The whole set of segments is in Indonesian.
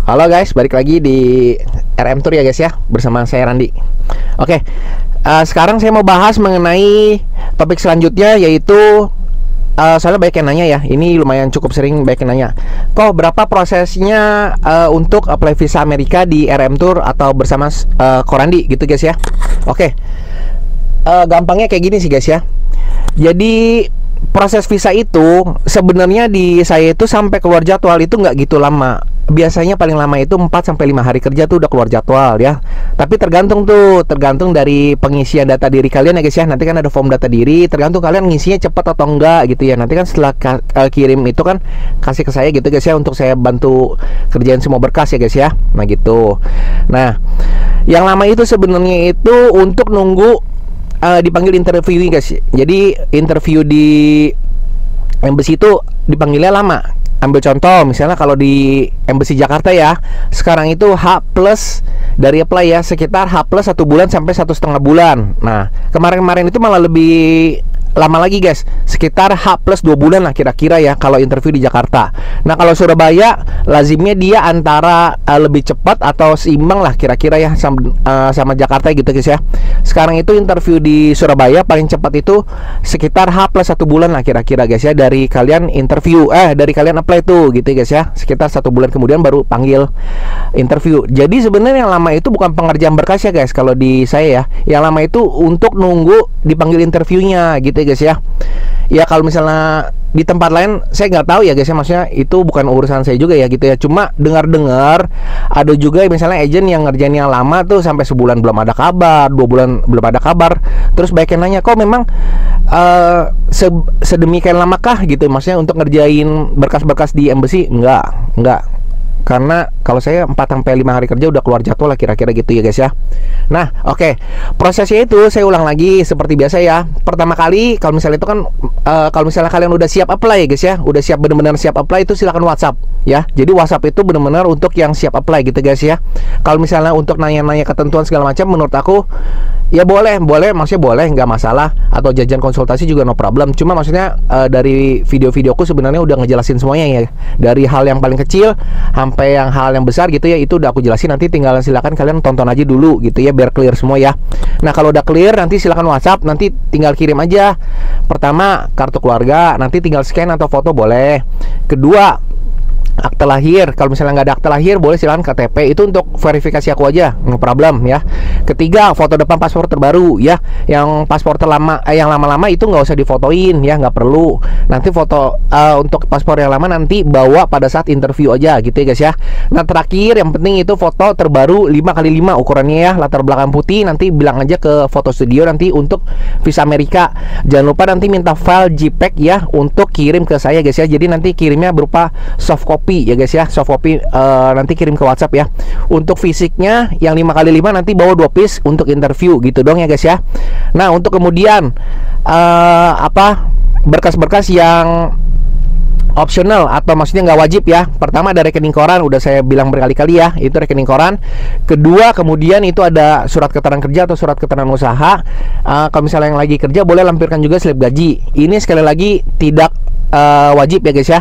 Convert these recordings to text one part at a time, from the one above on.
Halo guys, balik lagi di RM Tour ya guys ya, bersama saya Randi. Oke, sekarang saya mau bahas mengenai topik selanjutnya, yaitu soalnya banyak yang nanya ya, ini lumayan cukup sering banyak yang nanya, kok berapa prosesnya untuk apply visa Amerika di RM Tour atau bersama Korandi gitu guys ya. Oke, gampangnya kayak gini sih guys ya. Jadi proses visa itu sebenarnya di saya itu sampai keluar jadwal itu nggak gitu lama. Biasanya paling lama itu 4-5 hari kerja tuh udah keluar jadwal ya. Tapi tergantung dari pengisian data diri kalian ya guys ya. Nanti kan ada form data diri, tergantung kalian ngisinya cepat atau enggak gitu ya. Nanti kan setelah kirim itu kan kasih ke saya gitu guys ya, untuk saya bantu kerjain semua berkas ya guys ya. Nah gitu. Nah, yang lama itu sebenarnya itu untuk nunggu dipanggil interview guys. Jadi interview di embassy itu dipanggilnya lama. Ambil contoh, misalnya kalau di Embassy Jakarta ya, sekarang itu H plus dari apply ya, sekitar H plus 1 bulan sampai 1,5 bulan. Nah, kemarin-kemarin itu malah lebih lama lagi guys, sekitar H plus 2 bulan lah kira-kira ya kalau interview di Jakarta. Nah, kalau Surabaya lazimnya dia antara lebih cepat atau seimbang lah kira-kira ya sama Jakarta gitu guys ya. Sekarang itu interview di Surabaya paling cepat itu sekitar H plus 1 bulan lah kira-kira guys ya, dari kalian interview dari kalian apply tuh gitu guys ya, sekitar 1 bulan kemudian baru panggil interview. Jadi sebenarnya yang lama itu bukan pengerjaan berkas ya guys, kalau di saya ya, yang lama itu untuk nunggu dipanggil interviewnya gitu guys ya. Ya kalau misalnya di tempat lain saya nggak tahu ya guys ya, maksudnya itu bukan urusan saya juga ya gitu ya. Cuma dengar-dengar ada juga misalnya agent yang ngerjain yang lama tuh sampai sebulan belum ada kabar, 2 bulan belum ada kabar. Terus banyak yang nanya, kok memang sedemikian lamakah gitu, maksudnya untuk ngerjain berkas-berkas di embassy? Enggak. Karena kalau saya 4-5 hari kerja udah keluar jadwal lah kira-kira gitu ya guys ya. Nah oke, prosesnya itu saya ulang lagi seperti biasa ya. Pertama kali kalau misalnya itu kan kalau misalnya kalian udah siap apply ya guys ya, udah siap benar-benar siap apply, itu silakan WhatsApp ya. Jadi WhatsApp itu benar-benar untuk yang siap apply gitu guys ya. Kalau misalnya untuk nanya-nanya ketentuan segala macam, menurut aku ya boleh, maksudnya boleh, nggak masalah. Atau jajan konsultasi juga no problem. Cuma maksudnya dari video-videoku sebenarnya udah ngejelasin semuanya ya, dari hal yang paling kecil sampai yang hal yang besar gitu ya, itu udah aku jelasin. Nanti tinggal silakan kalian tonton aja dulu gitu ya, biar clear semua ya. Nah kalau udah clear, nanti silakan WhatsApp, nanti tinggal kirim aja. Pertama kartu keluarga, nanti tinggal scan atau foto boleh. Kedua akte lahir, kalau misalnya nggak ada akte lahir boleh silakan KTP, itu untuk verifikasi aku aja, no problem ya. Ketiga, foto depan paspor terbaru ya, yang paspor terlama yang lama-lama itu nggak usah difotoin ya, nggak perlu. Nanti foto untuk paspor yang lama nanti bawa pada saat interview aja gitu ya guys ya. Nah terakhir yang penting itu foto terbaru 5x5 ukurannya ya, latar belakang putih. Nanti bilang aja ke foto studio nanti untuk visa Amerika. Jangan lupa nanti minta file JPEG ya untuk kirim ke saya guys ya. Jadi nanti kirimnya berupa soft copy ya guys ya, soft copy nanti kirim ke WhatsApp ya. Untuk fisiknya yang 5x5 nanti bawa 2 piece untuk interview gitu dong ya guys ya. Nah untuk kemudian berkas-berkas yang optional atau maksudnya nggak wajib ya. Pertama ada rekening koran, udah saya bilang berkali-kali ya, itu rekening koran. Kedua kemudian itu ada surat keterangan kerja atau surat keterangan usaha. Kalau misalnya yang lagi kerja boleh lampirkan juga slip gaji. Ini sekali lagi tidak wajib ya guys ya.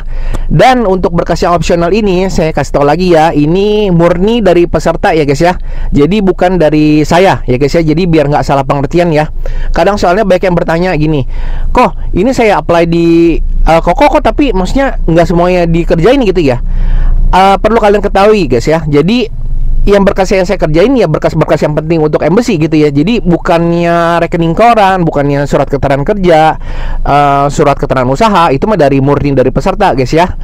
Dan untuk berkas yang opsional ini saya kasih tahu lagi ya, ini murni dari peserta ya guys ya, jadi bukan dari saya ya guys ya. Jadi biar nggak salah pengertian ya. Kadang soalnya banyak yang bertanya gini, kok ini saya apply di kok tapi maksudnya nggak semuanya dikerjain gitu ya. Perlu kalian ketahui guys ya, jadi yang berkas yang saya kerjain ya berkas-berkas yang penting untuk embassy gitu ya. Jadi bukannya rekening koran, bukannya surat keterangan kerja, surat keterangan usaha, itu mah dari murni dari peserta guys ya.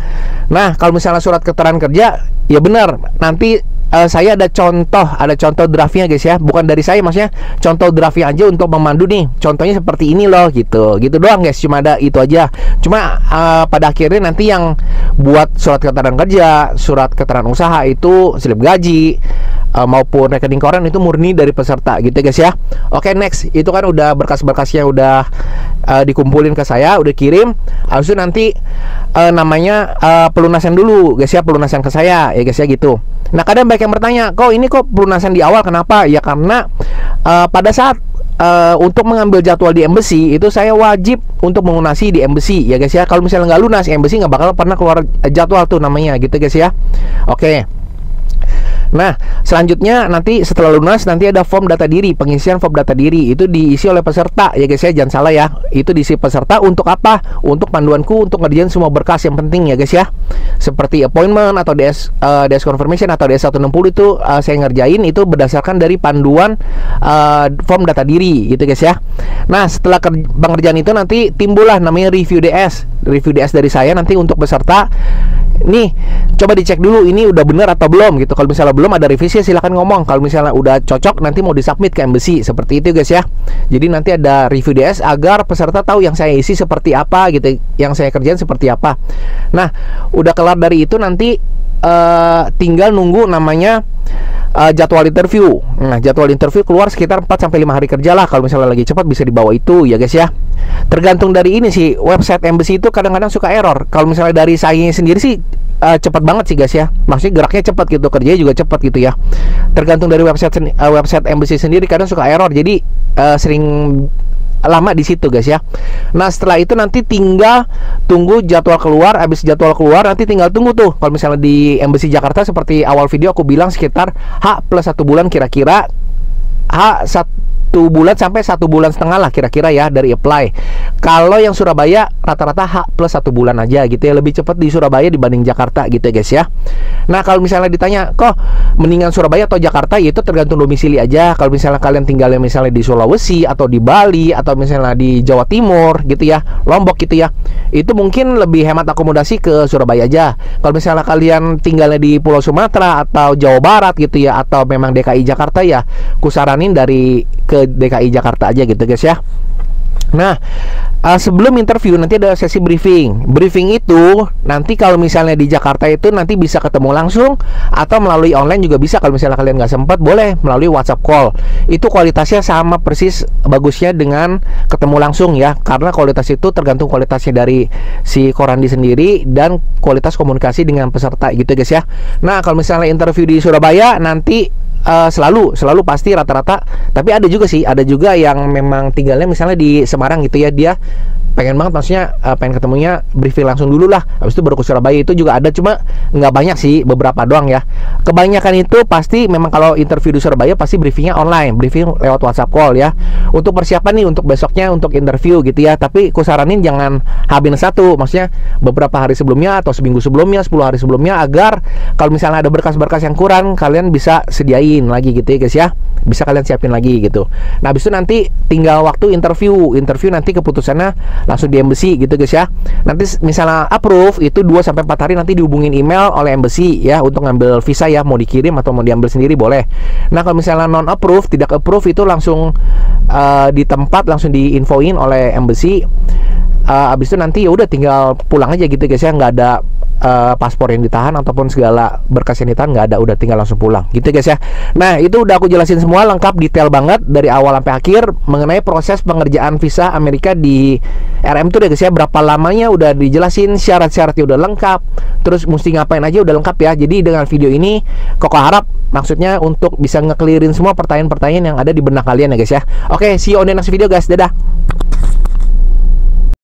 Nah kalau misalnya surat keterangan kerja ya benar, nanti saya ada contoh draftnya guys ya, bukan dari saya, maksudnya contoh draftnya aja untuk memandu nih, contohnya seperti ini loh gitu doang guys, cuma ada itu aja. Cuma pada akhirnya nanti yang buat surat keterangan kerja, surat keterangan usaha itu slip gaji maupun rekening koran itu murni dari peserta gitu guys ya. Oke next, itu kan udah berkas-berkasnya udah dikumpulin ke saya, udah kirim. Habis itu nanti namanya pelunasan dulu guys ya, pelunasan ke saya ya guys ya gitu. Nah kadang banyak yang bertanya, kok ini kok pelunasan di awal, kenapa? Ya karena pada saat untuk mengambil jadwal di embassy itu saya wajib untuk melunasi di embassy ya guys ya. Kalau misalnya nggak lunas, embassy nggak bakal pernah keluar jadwal tuh namanya gitu guys ya. Oke. Nah, selanjutnya nanti setelah lunas nanti ada form data diri, pengisian form data diri itu diisi oleh peserta ya guys ya, jangan salah ya. Itu diisi peserta untuk apa? Untuk panduanku untuk ngerjain semua berkas yang penting ya guys ya. Seperti appointment atau DS confirmation atau DS160 itu saya ngerjain itu berdasarkan dari panduan form data diri gitu guys ya. Nah, setelah pengerjaan itu nanti timbullah namanya review DS. Review DS dari saya nanti untuk peserta. Nih, coba dicek dulu ini udah bener atau belum gitu. Kalau misalnya belum ada revisi silahkan ngomong. Kalau misalnya udah cocok nanti mau disubmit ke embassy. Seperti itu guys ya. Jadi nanti ada review DS agar peserta tahu yang saya isi seperti apa gitu, yang saya kerjain seperti apa. Nah, udah kelar dari itu nanti tinggal nunggu namanya jadwal interview. Nah, jadwal interview keluar sekitar 4-5 hari kerja lah. Kalau misalnya lagi cepat bisa di bawah itu ya guys ya. Tergantung dari ini sih, website embassy itu kadang-kadang suka error. Kalau misalnya dari saya sendiri sih cepat banget sih guys ya. Maksudnya geraknya cepat gitu, kerjanya juga cepat gitu ya. Tergantung dari website embassy sendiri kadang suka error. Jadi sering lama di situ guys ya. Nah, setelah itu nanti tinggal tunggu jadwal keluar. Habis jadwal keluar nanti tinggal tunggu tuh. Kalau misalnya di Embassy Jakarta seperti awal video aku bilang sekitar H+1 bulan, kira-kira H1 bulan sampai 1,5 bulan lah kira-kira ya dari apply. Kalau yang Surabaya rata-rata H+1 bulan aja gitu ya, lebih cepat di Surabaya dibanding Jakarta gitu ya guys ya. Nah, kalau misalnya ditanya kok mendingan Surabaya atau Jakarta, ya itu tergantung domisili aja. Kalau misalnya kalian tinggalnya misalnya di Sulawesi atau di Bali atau misalnya di Jawa Timur gitu ya, Lombok gitu ya, itu mungkin lebih hemat akomodasi ke Surabaya aja. Kalau misalnya kalian tinggalnya di Pulau Sumatera atau Jawa Barat gitu ya, atau memang DKI Jakarta, ya kusaranin dari ke DKI Jakarta aja gitu guys ya. Nah, sebelum interview nanti ada sesi briefing. Briefing itu nanti kalau misalnya di Jakarta itu nanti bisa ketemu langsung atau melalui online juga bisa. Kalau misalnya kalian nggak sempat, boleh melalui WhatsApp call. Itu kualitasnya sama persis bagusnya dengan ketemu langsung ya. Karena kualitas itu tergantung kualitasnya dari si Korandi sendiri dan kualitas komunikasi dengan peserta gitu guys ya. Nah, kalau misalnya interview di Surabaya nanti selalu pasti rata-rata, tapi ada juga yang memang tinggalnya misalnya di Semarang gitu ya, dia pengen banget maksudnya pengen ketemunya briefing langsung dulu lah, habis itu baru ke Surabaya. Itu juga ada, cuma nggak banyak sih, beberapa doang ya. Kebanyakan itu pasti memang kalau interview di Surabaya pasti briefingnya online, briefing lewat WhatsApp call ya, untuk persiapan nih untuk besoknya untuk interview gitu ya. Tapi kusaranin jangan H-1, maksudnya beberapa hari sebelumnya atau seminggu sebelumnya, 10 hari sebelumnya, agar kalau misalnya ada berkas-berkas yang kurang kalian bisa sediain lagi gitu ya guys ya, bisa kalian siapin lagi gitu. Nah, habis itu nanti tinggal waktu interview nanti keputusannya langsung di embassy gitu guys ya. Nanti misalnya approve itu 2-4 hari nanti dihubungin email oleh embassy ya untuk ngambil visa ya, mau dikirim atau mau diambil sendiri boleh. Nah, kalau misalnya non approve, tidak approve, itu langsung di tempat langsung diinfoin oleh embassy. Abis itu nanti ya udah tinggal pulang aja gitu guys ya, nggak ada paspor yang ditahan ataupun segala berkas yang ditahan, nggak ada, udah tinggal langsung pulang gitu guys ya. Nah, itu udah aku jelasin semua lengkap, detail banget dari awal sampai akhir mengenai proses pengerjaan visa Amerika di RM Tour ya guys ya. Berapa lamanya udah dijelasin, syarat-syaratnya udah lengkap, terus mesti ngapain aja udah lengkap ya. Jadi dengan video ini Koko harap maksudnya untuk bisa ngekelirin semua pertanyaan-pertanyaan yang ada di benak kalian ya guys ya. Oke, see you on the next video guys, dadah.